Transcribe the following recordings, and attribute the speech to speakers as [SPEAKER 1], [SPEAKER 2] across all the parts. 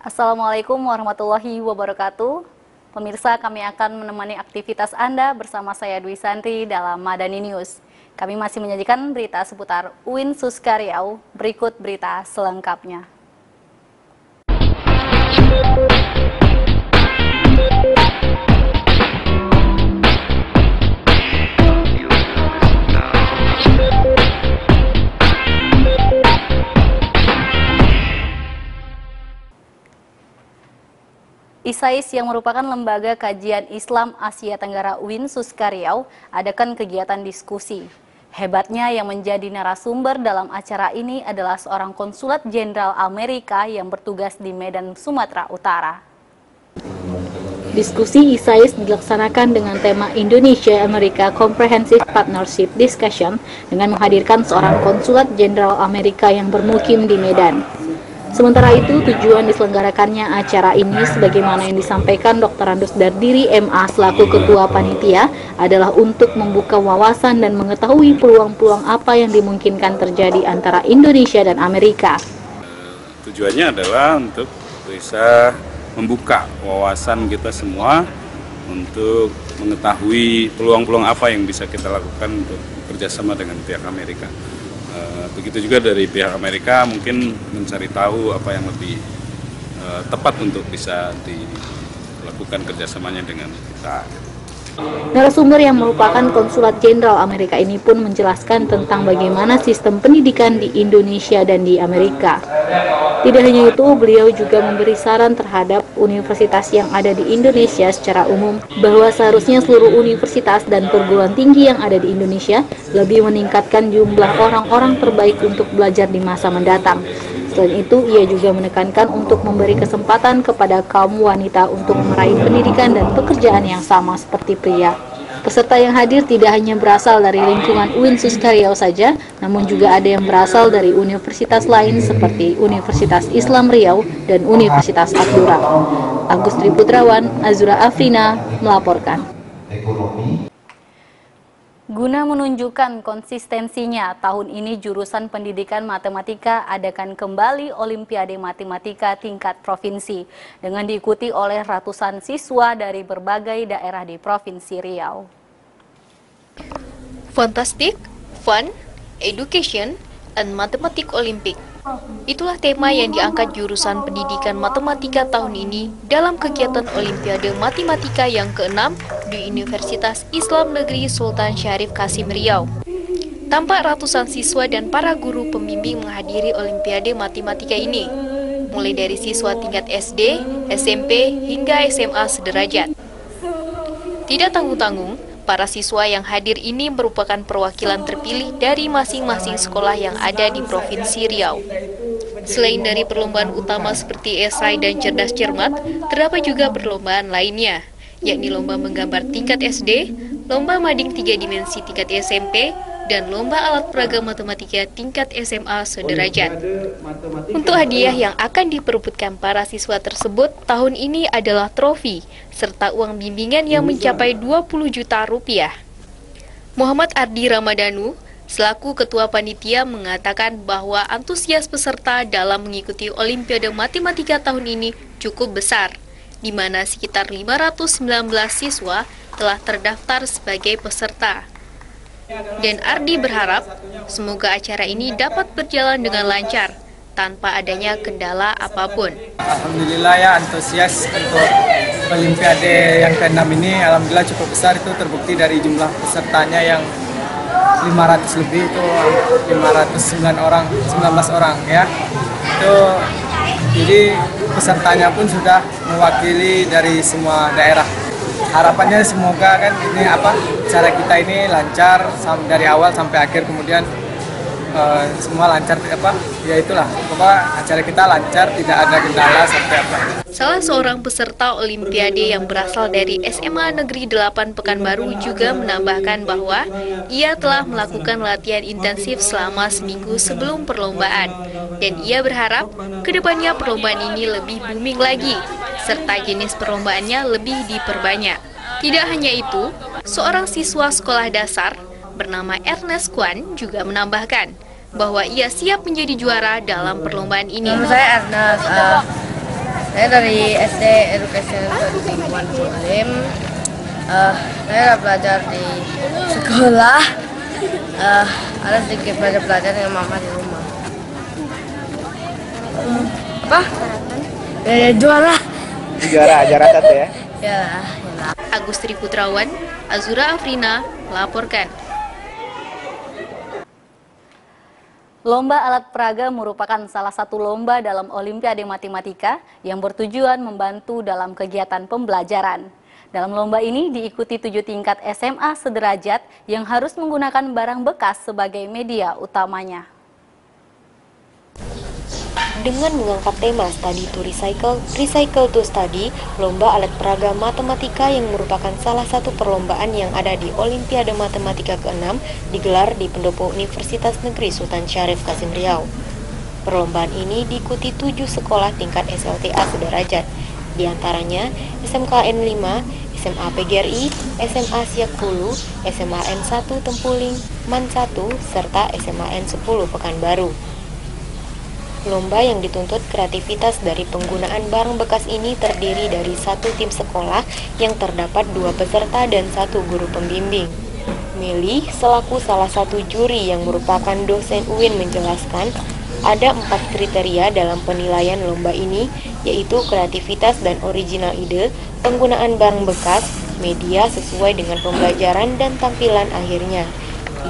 [SPEAKER 1] Assalamualaikum warahmatullahi wabarakatuh. Pemirsa, kami akan menemani aktivitas Anda bersama saya Dwi Sandri dalam Madani News. Kami masih menyajikan berita seputar UIN Suska Riau. Berikut berita selengkapnya. ISAIS yang merupakan lembaga kajian Islam Asia Tenggara UIN Suska Riau adakan kegiatan diskusi. Hebatnya yang menjadi narasumber dalam acara ini adalah seorang konsulat jenderal Amerika yang bertugas di Medan, Sumatera Utara. Diskusi ISAIS dilaksanakan dengan tema Indonesia-Amerika Comprehensive Partnership Discussion dengan menghadirkan seorang konsulat jenderal Amerika yang bermukim di Medan. Sementara itu, tujuan diselenggarakannya acara ini sebagaimana yang disampaikan Dr. Andus Dardiri MA selaku Ketua Panitia adalah untuk membuka wawasan dan mengetahui peluang-peluang apa yang dimungkinkan terjadi antara Indonesia dan Amerika.
[SPEAKER 2] Tujuannya adalah untuk bisa membuka wawasan kita semua untuk mengetahui peluang-peluang apa yang bisa kita lakukan untuk kerjasama dengan pihak Amerika. Begitu juga dari pihak Amerika mungkin mencari tahu apa yang lebih tepat untuk bisa dilakukan kerjasamanya dengan kita.
[SPEAKER 1] Narasumber yang merupakan konsulat jenderal Amerika ini pun menjelaskan tentang bagaimana sistem pendidikan di Indonesia dan di Amerika. Tidak hanya itu, beliau juga memberi saran terhadap universitas yang ada di Indonesia secara umum bahwa seharusnya seluruh universitas dan perguruan tinggi yang ada di Indonesia lebih meningkatkan jumlah orang-orang terbaik untuk belajar di masa mendatang. Selain itu, ia juga menekankan untuk memberi kesempatan kepada kaum wanita untuk meraih pendidikan dan pekerjaan yang sama seperti pria. Peserta yang hadir tidak hanya berasal dari lingkungan UIN Suska Riau saja, namun juga ada yang berasal dari universitas lain seperti Universitas Islam Riau dan Universitas Abdurrah. Agus Triputrawan, Azura Afrina melaporkan. Guna menunjukkan konsistensinya, tahun ini jurusan pendidikan matematika adakan kembali Olimpiade Matematika tingkat provinsi dengan diikuti oleh ratusan siswa dari berbagai daerah di Provinsi Riau.
[SPEAKER 3] Fantastic, Fun, Education, and Mathematics Olympic. Itulah tema yang diangkat jurusan pendidikan matematika tahun ini dalam kegiatan Olimpiade Matematika yang ke-6 di Universitas Islam Negeri Sultan Syarif Kasim Riau. Tampak ratusan siswa dan para guru pembimbing menghadiri Olimpiade Matematika ini, mulai dari siswa tingkat SD, SMP, hingga SMA sederajat. Tidak tanggung-tanggung, para siswa yang hadir ini merupakan perwakilan terpilih dari masing-masing sekolah yang ada di Provinsi Riau. Selain dari perlombaan utama seperti esai dan cerdas cermat, terdapat juga perlombaan lainnya, yakni lomba menggambar tingkat SD, lomba mading 3 dimensi tingkat SMP, dan lomba alat peraga matematika tingkat SMA sederajat. Untuk hadiah yang akan diperebutkan para siswa tersebut tahun ini adalah trofi, serta uang bimbingan yang mencapai 20 juta rupiah. Muhammad Ardi Ramadhanu, selaku Ketua Panitia, mengatakan bahwa antusias peserta dalam mengikuti Olimpiade Matematika tahun ini cukup besar, di mana sekitar 519 siswa telah terdaftar sebagai peserta. Dan Ardi berharap semoga acara ini dapat berjalan dengan lancar tanpa adanya kendala apapun.
[SPEAKER 4] Alhamdulillah ya, antusias untuk Olimpiade yang ke-6 ini alhamdulillah cukup besar, itu terbukti dari jumlah pesertanya yang 500 lebih, itu 509 orang, 19 orang ya. Itu jadi pesertanya pun sudah mewakili dari semua daerah. Harapannya semoga kan ini cara kita ini lancar dari awal sampai akhir, kemudian semua lancar ya itulah acara kita lancar, tidak ada kendala sampai
[SPEAKER 3] Salah seorang peserta Olimpiade yang berasal dari SMA Negeri 8 Pekanbaru juga menambahkan bahwa ia telah melakukan latihan intensif selama seminggu sebelum perlombaan, dan ia berharap kedepannya perlombaan ini lebih booming lagi, serta jenis perlombaannya lebih diperbanyak. Tidak hanya itu, seorang siswa sekolah dasar bernama Ernest Kwan juga menambahkan bahwa ia siap menjadi juara dalam perlombaan ini.
[SPEAKER 5] Nama saya Ernest. Saya dari SD Education Lingkungan Sulim. Saya belajar di sekolah. Ada sedikit belajar dengan mama di rumah. Apa? Juara.
[SPEAKER 6] Juara satu ya?
[SPEAKER 5] Ya.
[SPEAKER 3] Agustri Putrawan, Azura Afrina, melaporkan.
[SPEAKER 1] Lomba alat peraga merupakan salah satu lomba dalam Olimpiade Matematika yang bertujuan membantu dalam kegiatan pembelajaran. Dalam lomba ini diikuti 7 tingkat SMA sederajat yang harus menggunakan barang bekas sebagai media utamanya.
[SPEAKER 3] Dengan mengangkat tema Study to Recycle, Recycle to Study, lomba alat peraga matematika yang merupakan salah satu perlombaan yang ada di Olimpiade Matematika ke-6 digelar di Pendopo Universitas Negeri Sultan Syarif Kasim Riau. Perlombaan ini diikuti 7 sekolah tingkat SLTA sederajat, diantaranya SMKN 5, SMA PGRI, SMA Siak Hulu, SMA N1 Tempuling, MAN 1, serta SMA N10 Pekanbaru. Lomba yang dituntut kreativitas dari penggunaan barang bekas ini terdiri dari 1 tim sekolah yang terdapat 2 peserta dan 1 guru pembimbing. Meli, selaku salah satu juri yang merupakan dosen UIN menjelaskan, ada 4 kriteria dalam penilaian lomba ini, yaitu kreativitas dan original ide, penggunaan barang bekas, media sesuai dengan pembelajaran, dan tampilan akhirnya.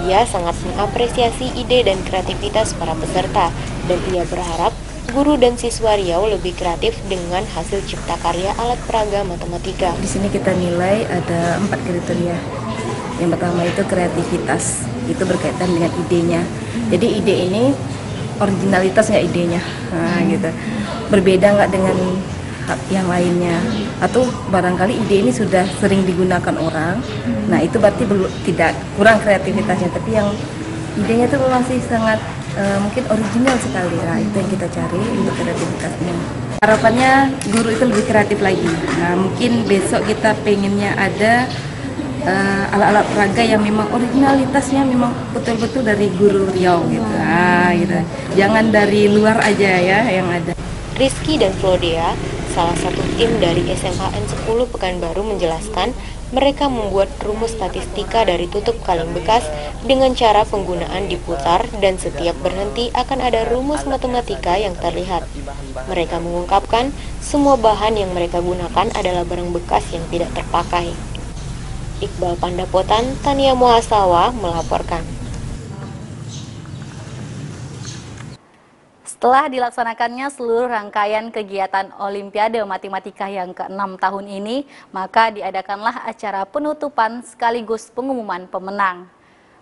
[SPEAKER 3] Ia sangat mengapresiasi ide dan kreativitas para peserta, dan ia berharap guru dan siswa Riau lebih kreatif dengan hasil cipta karya alat peraga matematika.
[SPEAKER 7] Di sini kita nilai ada 4 kriteria. Yang pertama itu kreativitas, itu berkaitan dengan idenya. Jadi ide ini originalitas nggak idenya, gitu. Berbeda nggak dengan yang lainnya, atau barangkali ide ini sudah sering digunakan orang. Nah itu berarti tidak kurang kreativitasnya, tapi yang idenya itu masih sangat mungkin original sekali. Nah itu yang kita cari untuk kreativitasnya. Harapannya guru itu lebih kreatif lagi. Nah mungkin besok kita pengennya ada alat-alat peraga yang memang originalitasnya memang betul-betul dari guru Riau gitu. Gitu. Jangan dari luar aja ya yang ada.
[SPEAKER 3] Rizky dan Flodea, salah satu tim dari SMA N10 Pekanbaru menjelaskan, mereka membuat rumus statistika dari tutup kaleng bekas dengan cara penggunaan diputar dan setiap berhenti akan ada rumus matematika yang terlihat. Mereka mengungkapkan semua bahan yang mereka gunakan adalah barang bekas yang tidak terpakai. Iqbal Pandapotan, Tania Muhasawa melaporkan.
[SPEAKER 1] Setelah dilaksanakannya seluruh rangkaian kegiatan Olimpiade Matematika yang ke-6 tahun ini, maka diadakanlah acara penutupan sekaligus pengumuman pemenang.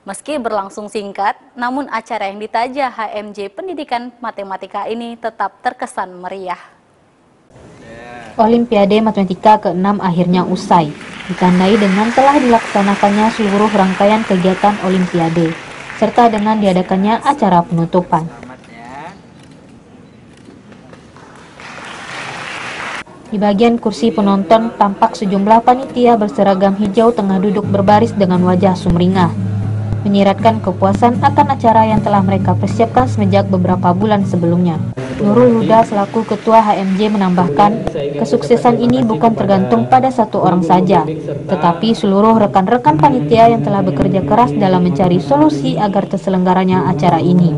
[SPEAKER 1] Meski berlangsung singkat, namun acara yang ditaja HMJ Pendidikan Matematika ini tetap terkesan meriah.
[SPEAKER 8] Olimpiade Matematika ke-6 akhirnya usai, ditandai dengan telah dilaksanakannya seluruh rangkaian kegiatan Olimpiade, serta dengan diadakannya acara penutupan. Di bagian kursi penonton, tampak sejumlah panitia berseragam hijau tengah duduk berbaris dengan wajah sumringah, menyiratkan kepuasan akan acara yang telah mereka persiapkan sejak beberapa bulan sebelumnya. Nurul Huda selaku Ketua HMJ menambahkan, kesuksesan ini bukan tergantung pada satu orang saja, tetapi seluruh rekan-rekan panitia yang telah bekerja keras dalam mencari solusi agar terselenggaranya acara ini.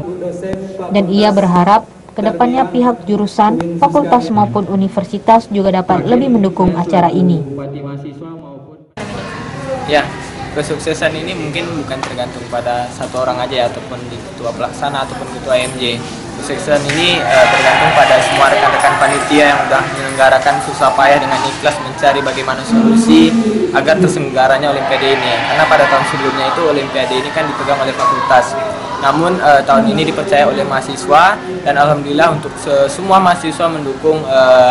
[SPEAKER 8] Dan ia berharap kedepannya pihak jurusan, fakultas maupun universitas juga dapat lebih mendukung acara ini.
[SPEAKER 4] Ya, kesuksesan ini mungkin bukan tergantung pada satu orang aja ya, ataupun di ketua pelaksana ataupun ketua AMJ. Kesuksesan ini tergantung pada semua rekan-rekan panitia yang sudah menyelenggarakan susah payah dengan ikhlas mencari bagaimana solusi agar terselenggaranya Olimpiade ini. Karena pada tahun sebelumnya itu Olimpiade ini kan dipegang oleh fakultas. Namun tahun ini dipercaya oleh mahasiswa, dan alhamdulillah untuk semua mahasiswa mendukung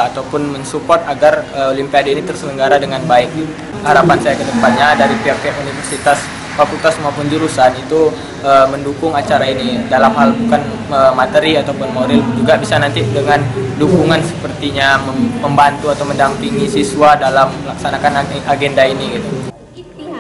[SPEAKER 4] ataupun mensupport agar Olimpiade ini terselenggara dengan baik. Harapan saya ke depannya dari pihak-pihak universitas, fakultas maupun jurusan itu mendukung acara ini dalam hal bukan materi ataupun moral, juga bisa nanti dengan dukungan sepertinya membantu atau mendampingi siswa dalam melaksanakan agenda ini gitu.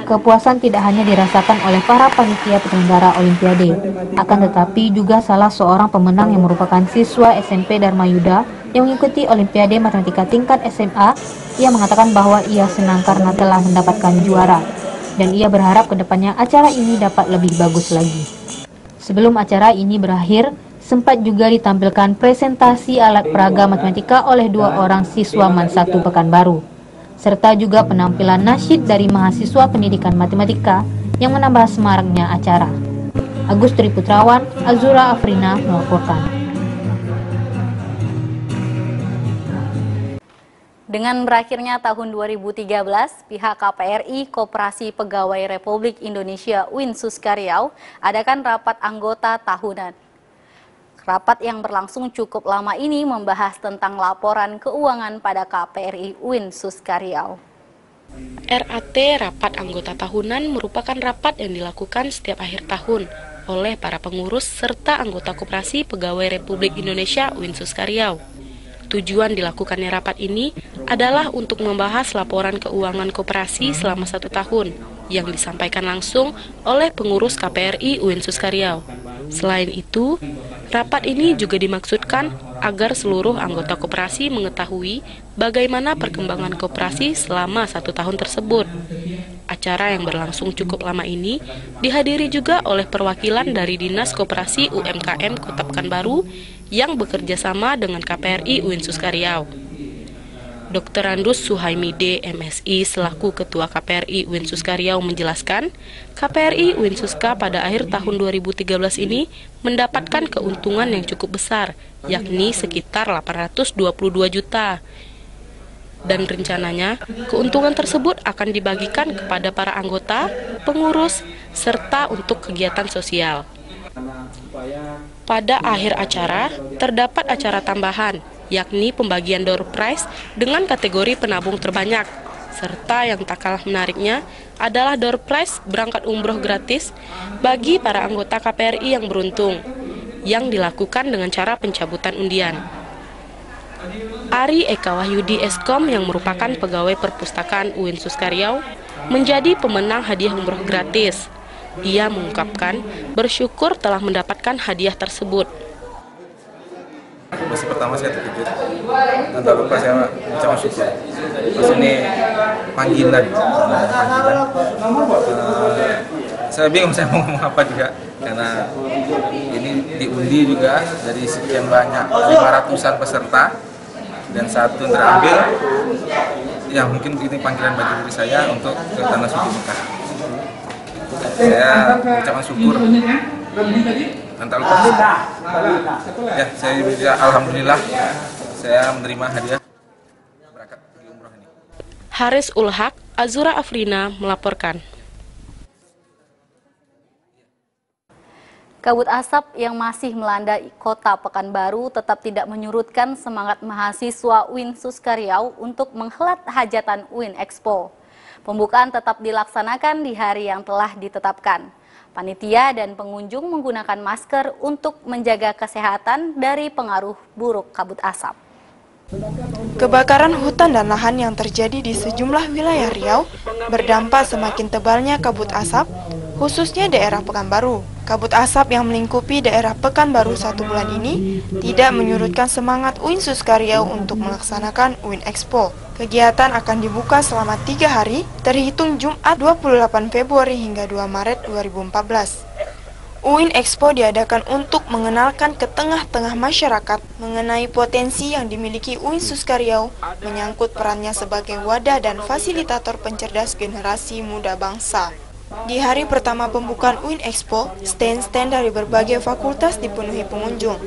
[SPEAKER 8] Kepuasan tidak hanya dirasakan oleh para panitia penyelenggara Olimpiade, akan tetapi juga salah seorang pemenang yang merupakan siswa SMP Dharma Yuda yang mengikuti Olimpiade Matematika tingkat SMA. Ia mengatakan bahwa ia senang karena telah mendapatkan juara, dan ia berharap kedepannya acara ini dapat lebih bagus lagi. Sebelum acara ini berakhir, sempat juga ditampilkan presentasi alat peraga matematika oleh 2 orang siswa MAN 1 Pekanbaru, serta juga penampilan nasyid dari mahasiswa pendidikan matematika yang menambah semaraknya acara. Agus Triputrawan, Azura Afrina melaporkan.
[SPEAKER 9] Dengan berakhirnya tahun 2013, pihak KPRI Koperasi Pegawai Republik Indonesia UIN Suskaryau adakan rapat anggota tahunan. Rapat yang berlangsung cukup lama ini membahas tentang laporan keuangan pada KPRI UIN Suskaryau.
[SPEAKER 10] RAT Rapat Anggota Tahunan merupakan rapat yang dilakukan setiap akhir tahun oleh para pengurus serta anggota Koperasi Pegawai Republik Indonesia UIN Suskaryau. Tujuan dilakukannya rapat ini adalah untuk membahas laporan keuangan koperasi selama 1 tahun yang disampaikan langsung oleh pengurus KPRI UIN Suskaryau. Selain itu, rapat ini juga dimaksudkan agar seluruh anggota koperasi mengetahui bagaimana perkembangan koperasi selama 1 tahun tersebut. Acara yang berlangsung cukup lama ini dihadiri juga oleh perwakilan dari Dinas Koperasi UMKM Kota Pekanbaru yang bekerja sama dengan KPRI UIN Suskaryau. Dr. Andus Suhaimide, MSI, selaku Ketua KPRI UIN Suskaryau menjelaskan, KPRI UIN Suska pada akhir tahun 2013 ini mendapatkan keuntungan yang cukup besar, yakni sekitar 822 juta. Dan rencananya, keuntungan tersebut akan dibagikan kepada para anggota, pengurus, serta untuk kegiatan sosial. Pada akhir acara, terdapat acara tambahan, yakni pembagian door prize dengan kategori penabung terbanyak, serta yang tak kalah menariknya adalah door prize berangkat umroh gratis bagi para anggota KPRI yang beruntung, yang dilakukan dengan cara pencabutan undian. Ari Eka Wahyudi Eskom yang merupakan pegawai perpustakaan UIN Suskaryau menjadi pemenang hadiah umroh gratis. Ia mengungkapkan bersyukur telah mendapatkan hadiah tersebut.
[SPEAKER 11] Masih pertama saya terkejut dan tak lupa saya ucapkan syukur. Pas ini panggilan. Saya bingung saya mau ngomong apa juga karena ini diundi juga dari sekian banyak 500-an peserta dan satu yang terambil. Ya mungkin ini panggilan bagi diri saya untuk ke Tanah Suci Mekah. Saya ucapkan syukur. Nanti ya, saya bisa alhamdulillah saya menerima hadiah berangkat pergi umroh ini.
[SPEAKER 10] Haris Ulhaq, Azura Afrina melaporkan.
[SPEAKER 9] Kabut asap yang masih melanda Kota Pekanbaru tetap tidak menyurutkan semangat mahasiswa UIN Suskaryau untuk menghelat hajatan UIN Expo. Pembukaan tetap dilaksanakan di hari yang telah ditetapkan. Panitia dan pengunjung menggunakan masker untuk menjaga kesehatan dari pengaruh buruk kabut asap.
[SPEAKER 12] Kebakaran hutan dan lahan yang terjadi di sejumlah wilayah Riau berdampak semakin tebalnya kabut asap, khususnya daerah Pekanbaru. Kabut asap yang melingkupi daerah Pekanbaru 1 bulan ini tidak menyurutkan semangat UIN Suskaryau untuk melaksanakan UIN Expo. Kegiatan akan dibuka selama 3 hari, terhitung Jumat 28 Februari hingga 2 Maret 2014. UIN Expo diadakan untuk mengenalkan ke tengah-tengah masyarakat mengenai potensi yang dimiliki UIN Suskaryau menyangkut perannya sebagai wadah dan fasilitator pencerdas generasi muda bangsa. Di hari pertama pembukaan UIN Expo, stand-stand dari berbagai fakultas dipenuhi pengunjung.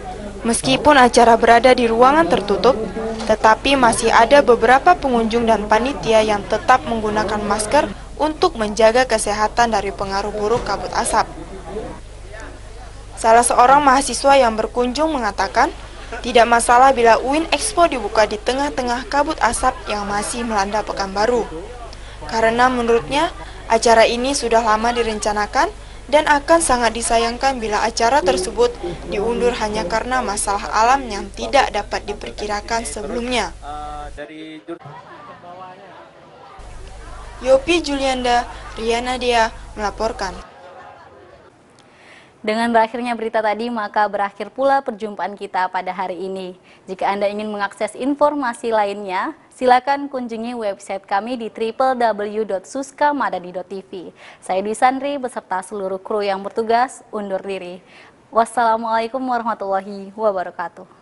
[SPEAKER 12] Meskipun acara berada di ruangan tertutup, tetapi masih ada beberapa pengunjung dan panitia yang tetap menggunakan masker untuk menjaga kesehatan dari pengaruh buruk kabut asap. Salah seorang mahasiswa yang berkunjung mengatakan, tidak masalah bila UIN Expo dibuka di tengah-tengah kabut asap yang masih melanda Pekanbaru. Karena menurutnya, acara ini sudah lama direncanakan dan akan sangat disayangkan bila acara tersebut diundur hanya karena masalah alam yang tidak dapat diperkirakan sebelumnya. Yopi Julianda, Riana Dia melaporkan.
[SPEAKER 9] Dengan berakhirnya berita tadi, maka berakhir pula perjumpaan kita pada hari ini. Jika Anda ingin mengakses informasi lainnya, silakan kunjungi website kami di www.suskamadani.tv. Saya Dwi Sandri beserta seluruh kru yang bertugas undur diri. Wassalamualaikum warahmatullahi wabarakatuh.